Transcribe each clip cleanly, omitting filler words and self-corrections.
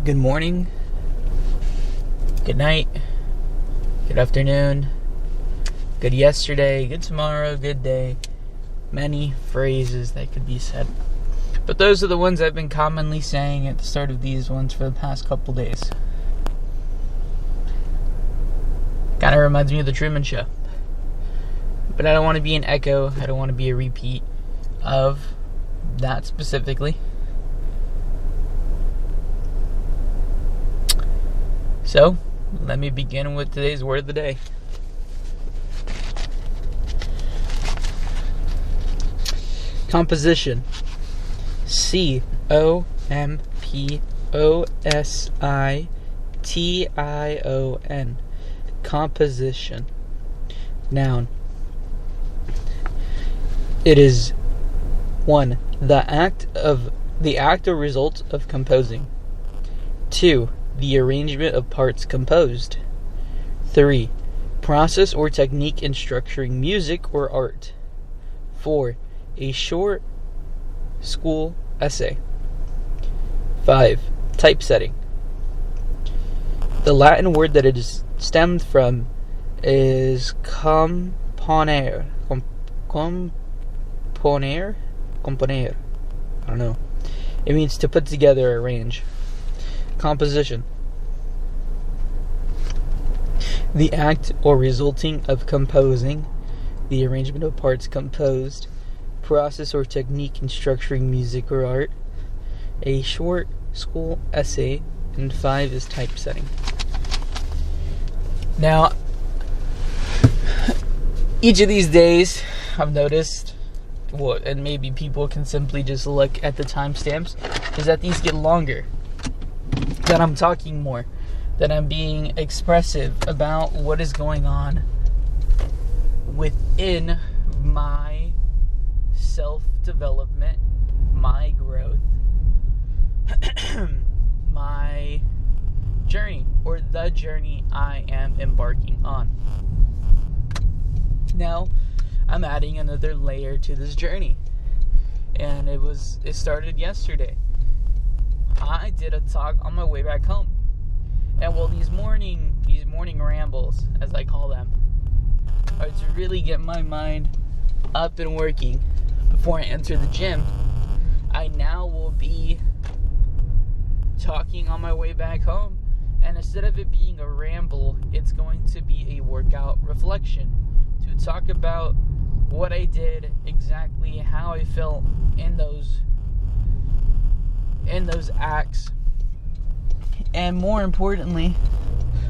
Good morning, good night, good afternoon, good yesterday, good tomorrow, good day. Many phrases that could be said. But those are the ones I've been commonly saying at the start of these ones for the past couple days. Kind of reminds me of the Truman Show. But I don't want to be an echo. I don't want to be a repeat of that specifically. So, let me begin with today's word of the day. Composition. C-O-M-P-O-S-I-T-I-O-N. Composition. Noun. It is 1. The act or result of composing. 2. The arrangement of parts composed. 3. Process or technique in structuring music or art. 4. A short school essay. 5. Typesetting. The Latin word that it is stemmed from is componer. Componer? I don't know. It means to put together, arrange. Composition. The act or resulting of composing, the arrangement of parts composed, process or technique in structuring music or art, a short school essay, and 5 is typesetting. Now, each of these days, I've noticed, and maybe people can simply just look at the timestamps, is that these get longer. That I'm talking more, that I'm being expressive about what is going on within my self-development, my growth, my journey, or the journey I am embarking on. Now, I'm adding another layer to this journey, and it started yesterday. I did a talk on my way back home. And these morning rambles, as I call them, are to really get my mind up and working before I enter the gym. I now will be talking on my way back home, and instead of it being a ramble, it's going to be a workout reflection to talk about what I did, exactly how I felt in those acts, and more importantly,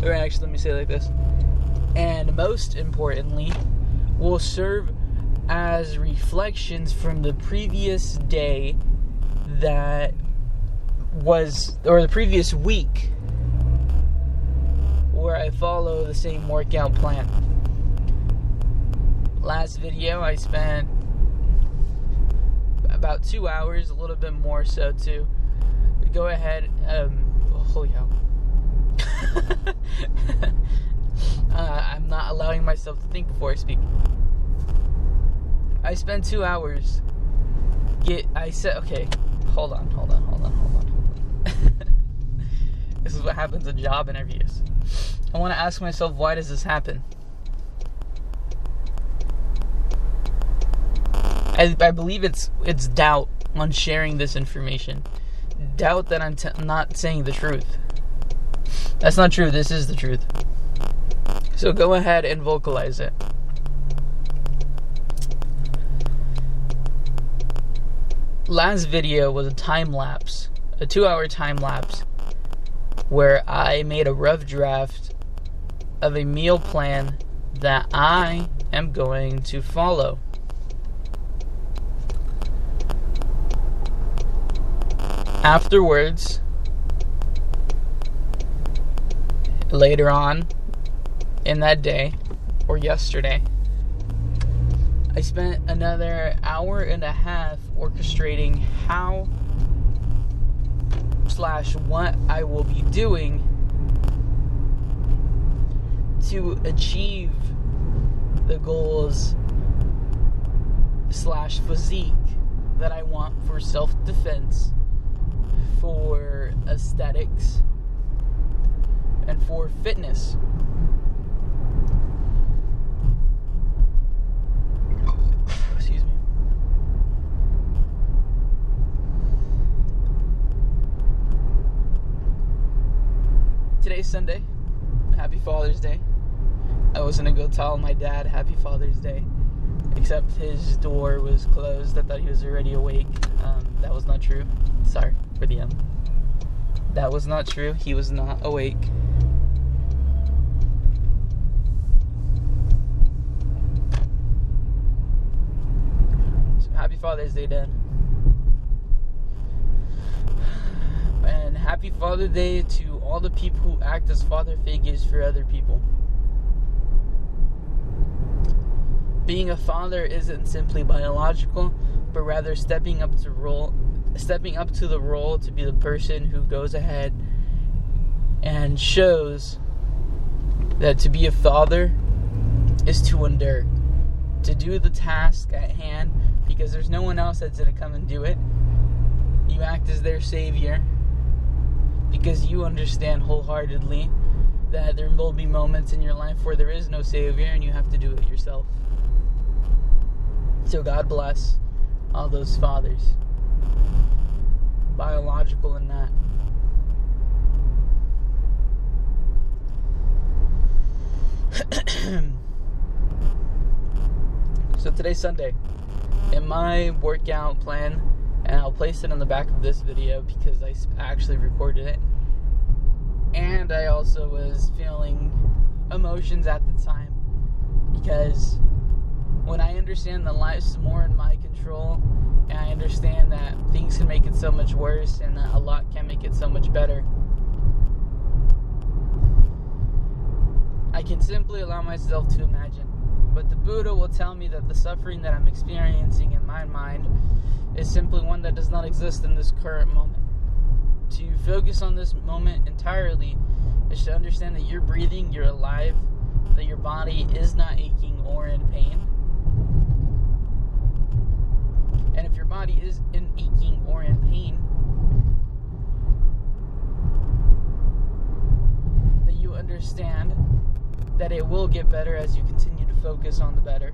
or actually let me say it like this, and most importantly, will serve as reflections from the previous day the previous week, where I follow the same workout plan. Last video I spent about 2 hours, a little bit more so too. Go ahead. Holy hell. I'm not allowing myself to think before I speak. I spent 2 hours. Okay, hold on. This is what happens at job interviews. I want to ask myself, why does this happen? I believe it's doubt on sharing this information. Doubt that I'm not saying the truth. That's not true. This is the truth. So go ahead and vocalize it. Last video was a 2-hour time lapse, where I made a rough draft of a meal plan that I am going to follow. Afterwards, later on in that day, or yesterday, I spent another hour and a half orchestrating what I will be doing to achieve the goals / physique that I want for self-defense, for aesthetics and for fitness. Excuse me. Today's Sunday. Happy Father's Day. I was gonna go tell my dad Happy Father's Day, except his door was closed. I thought he was already awake. That was not true. Sorry for the M. That was not true. He was not awake. So happy Father's Day, Dad. And happy Father's Day to all the people who act as father figures for other people. Being a father isn't simply biological, but rather stepping up to the role to be the person who goes ahead and shows that to be a father is to endure, to do the task at hand, because there's no one else that's going to come and do it. You act as their savior because you understand wholeheartedly that there will be moments in your life where there is no savior and you have to do it yourself. So God bless all those fathers, biological and not. So today's Sunday. In my workout plan, and I'll place it on the back of this video because I actually recorded it, and I also was feeling emotions at the time, because when I understand that life's more in my control, and I understand that things can make it so much worse and that a lot can make it so much better, I can simply allow myself to imagine. But the Buddha will tell me that the suffering that I'm experiencing in my mind is simply one that does not exist in this current moment. To focus on this moment entirely is to understand that you're breathing, you're alive, that your body is not aching or in pain. And if your body is in aching or in pain, that you understand that it will get better as you continue to focus on the better.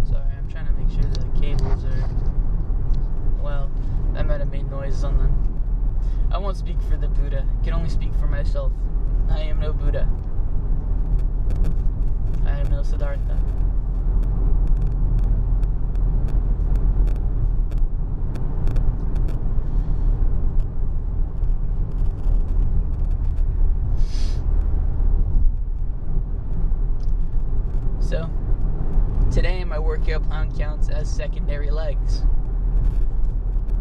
Sorry, I'm trying to make sure that the cables are, well, that might have made noises on them. I won't speak for the Buddha. I can only speak for myself. I am no Buddha. I am no Siddhartha. So, today my workout plan counts as secondary legs.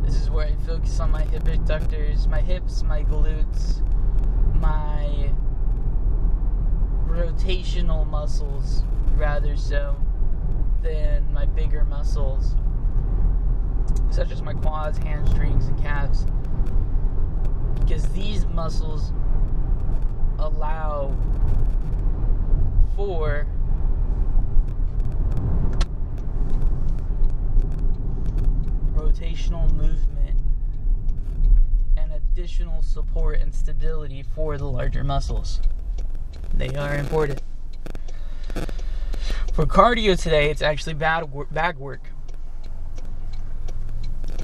This is where I focus on my hip abductors, my hips, my glutes, my rotational muscles, rather so than my bigger muscles, such as my quads, hamstrings, and calves. Because these muscles allow for rotational movement and additional support and stability for the larger muscles. They are important. For cardio today, it's actually bag work.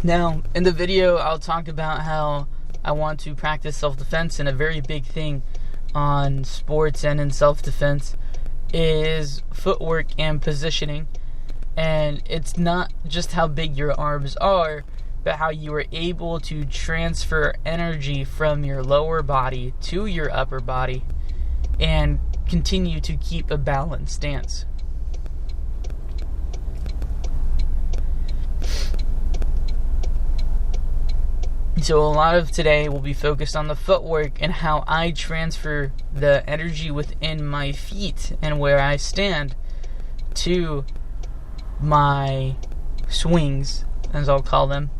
Now, in the video, I'll talk about how I want to practice self-defense, and a very big thing on sports and in self-defense is footwork and positioning. And it's not just how big your arms are, but how you are able to transfer energy from your lower body to your upper body and continue to keep a balanced stance. So a lot of today will be focused on the footwork and how I transfer the energy within my feet and where I stand to my swings, as I'll call them.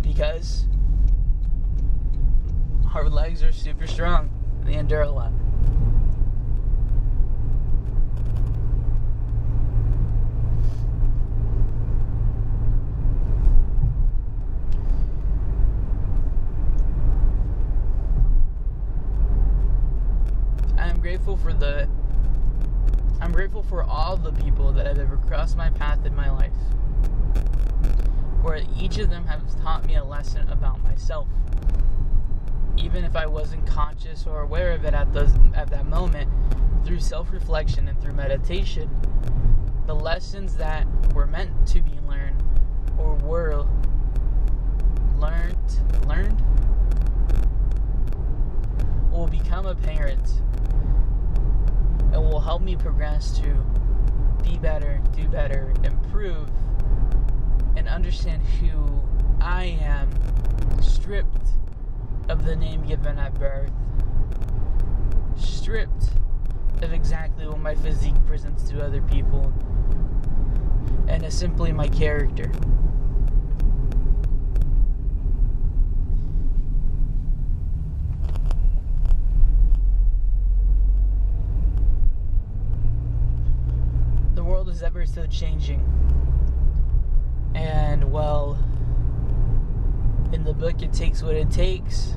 Because our legs are super strong. They endure a lot. I'm grateful for all the people that have ever crossed my path in my life, where each of them has taught me a lesson about myself. Even if I wasn't conscious or aware of it at that moment, through self-reflection and through meditation, the lessons that were meant to be learned or were learned will become apparent. It will help me progress to be better, do better, improve, and understand who I am, stripped of the name given at birth, stripped of exactly what my physique presents to other people, and is simply my character. The world is ever so changing, and well, in the book It Takes What It Takes,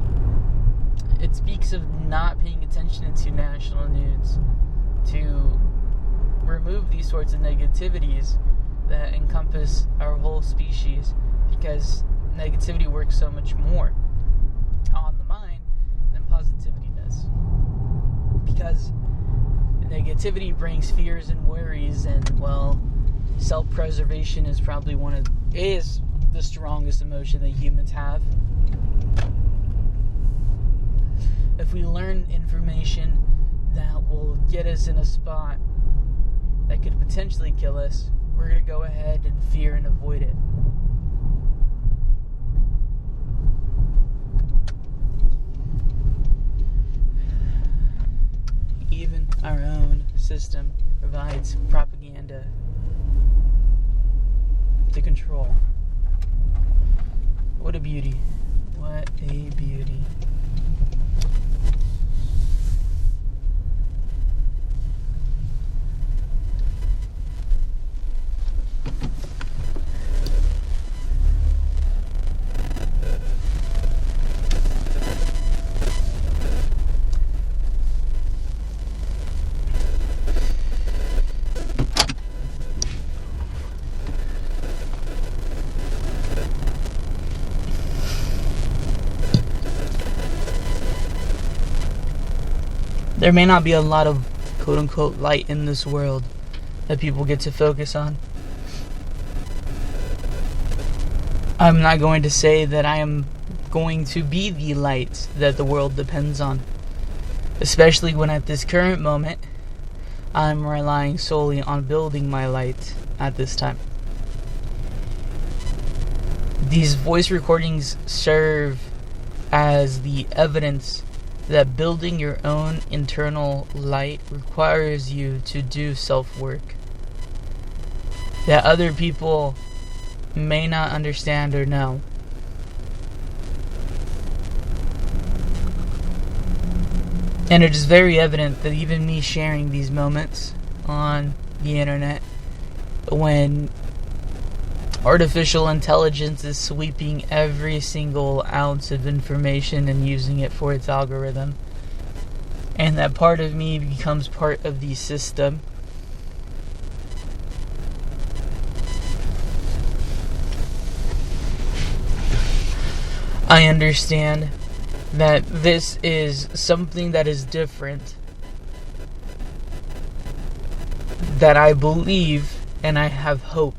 it speaks of not paying attention to national news, to remove these sorts of negativities that encompass our whole species, because negativity works so much more on the mind than positivity does. Because negativity brings fears and worries, and well, self-preservation is probably is the strongest emotion that humans have. If we learn information that will get us in a spot that could potentially kill us, we're going to go ahead and fear and avoid it. Even our own system provides propaganda to control. What a beauty. What a beauty. There may not be a lot of quote-unquote light in this world that people get to focus on. I'm not going to say that I am going to be the light that the world depends on, especially when at this current moment I'm relying solely on building my light at this time. These voice recordings serve as the evidence that building your own internal light requires you to do self-work that other people may not understand or know. And it is very evident that even me sharing these moments on the internet, when artificial intelligence is sweeping every single ounce of information and using it for its algorithm, and that part of me becomes part of the system, I understand that this is something that is different, that I believe and I have hope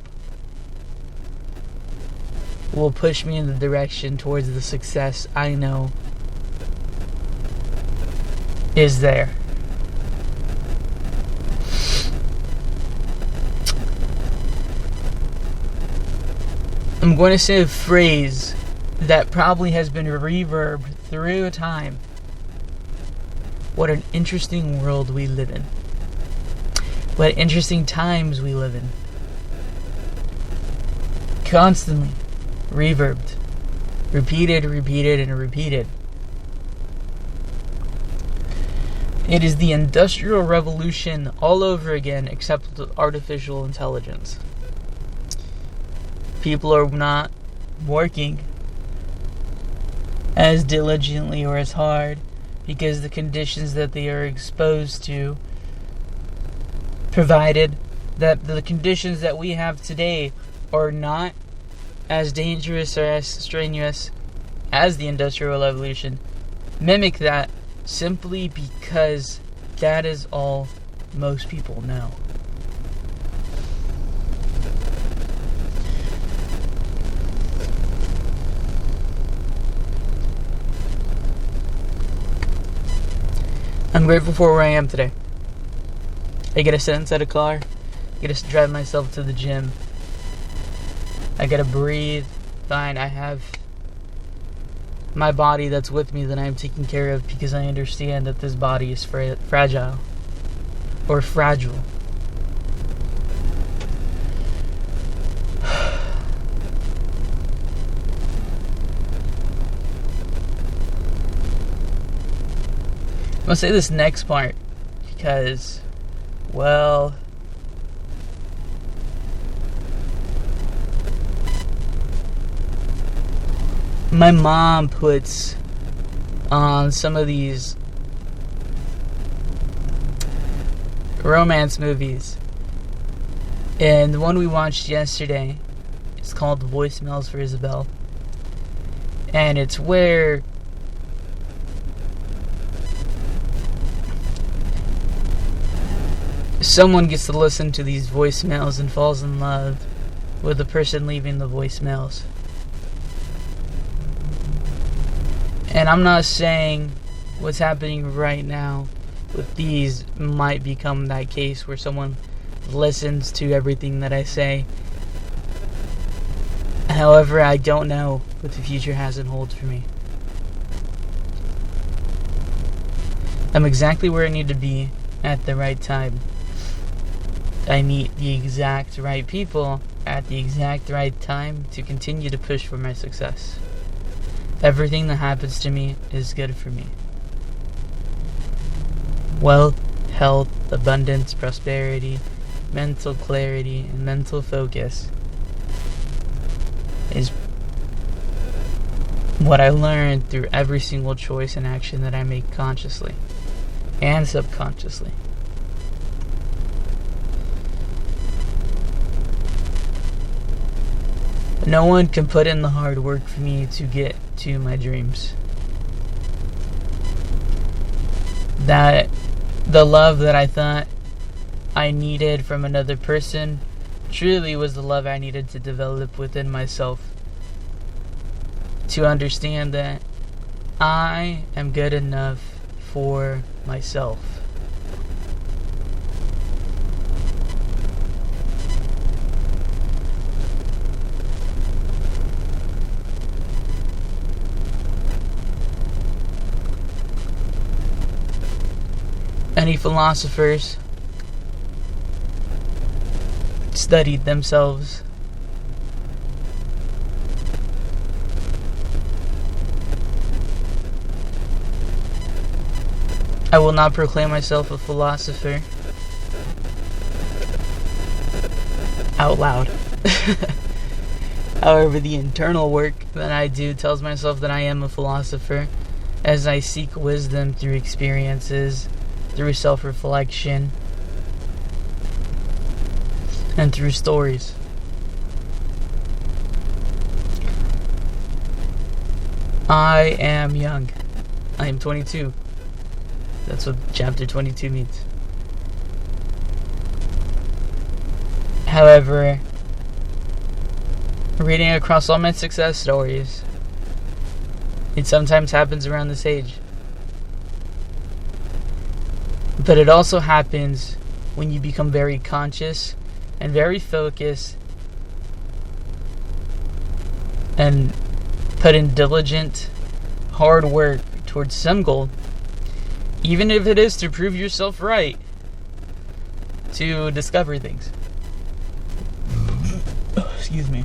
will push me in the direction towards the success I know is there. I'm going to say a phrase that probably has been reverbed through time. What an interesting world we live in. What interesting times we live in. Constantly reverbed, repeated, and repeated. It is the Industrial Revolution all over again, except with artificial intelligence. People are not working as diligently or as hard because the conditions that they are exposed to, provided that the conditions that we have today are not as dangerous or as strenuous as the Industrial Revolution, mimic that simply because that is all most people know. I'm grateful for where I am today. I get to sit inside a car. I get to drive myself to the gym. I get to breathe. Fine, I have my body that's with me that I'm taking care of because I understand that this body is fragile. Or fragile. I'm going to say this next part because, well, my mom puts on some of these romance movies. And the one we watched yesterday is called Voicemails for Isabel. And it's where someone gets to listen to these voicemails and falls in love with the person leaving the voicemails. And I'm not saying what's happening right now with these might become that case where someone listens to everything that I say. However, I don't know what the future has in hold for me. I'm exactly where I need to be at the right time. I meet the exact right people at the exact right time to continue to push for my success. Everything that happens to me is good for me. Wealth, health, abundance, prosperity, mental clarity, and mental focus is what I learned through every single choice and action that I make consciously and subconsciously. No one can put in the hard work for me to get to my dreams. That the love that I thought I needed from another person truly was the love I needed to develop within myself. To understand that I am good enough for myself. Any philosophers studied themselves. I will not proclaim myself a philosopher out loud. However, the internal work that I do tells myself that I am a philosopher as I seek wisdom through experiences, through self-reflection, and through stories. I am young. I am 22. That's what chapter 22 means. However, reading across all my success stories, it sometimes happens around this age. But it also happens when you become very conscious and very focused and put in diligent, hard work towards some goal, even if it is to prove yourself right, to discover things. Excuse me.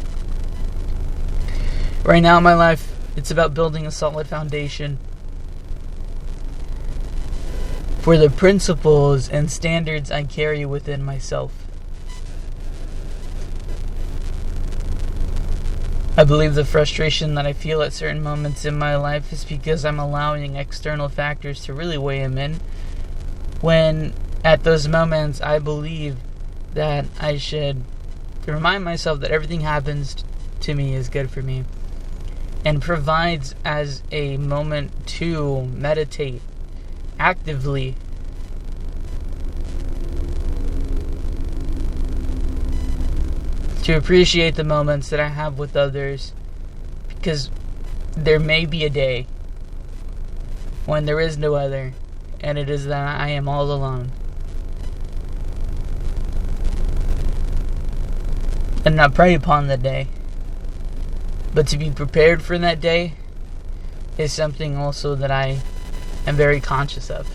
Right now in my life, it's about building a solid foundation for the principles and standards I carry within myself. I believe the frustration that I feel at certain moments in my life is because I'm allowing external factors to really weigh them in, when at those moments I believe that I should remind myself that everything happens to me is good for me, and provides as a moment to meditate actively to appreciate the moments that I have with others, because there may be a day when there is no other, and it is that I am all alone. And not prey upon the day, but to be prepared for that day is something also that I am very conscious of.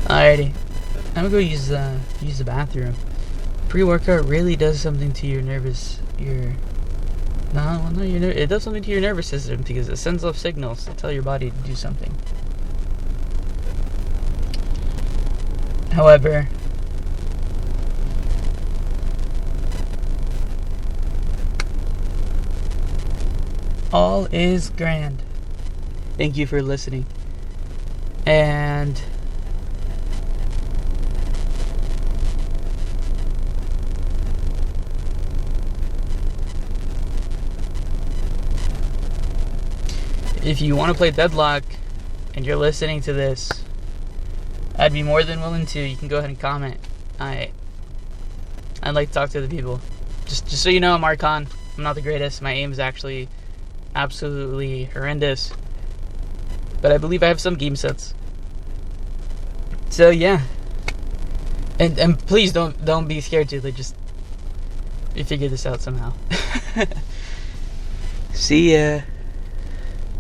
Alrighty, I'm gonna go use the bathroom. Pre-workout really does something to your it does something to your nervous system, because it sends off signals to tell your body to do something. However, all is grand. Thank you for listening. And if you want to play Deadlock and you're listening to this, I'd be more than willing to. You can go ahead and comment. I'd like to talk to the people. Just so you know, I'm Archon. I'm not the greatest. My aim is actually absolutely horrendous, but I believe I have some game sense. So yeah, and please don't be scared to. Just you figure this out somehow. See ya.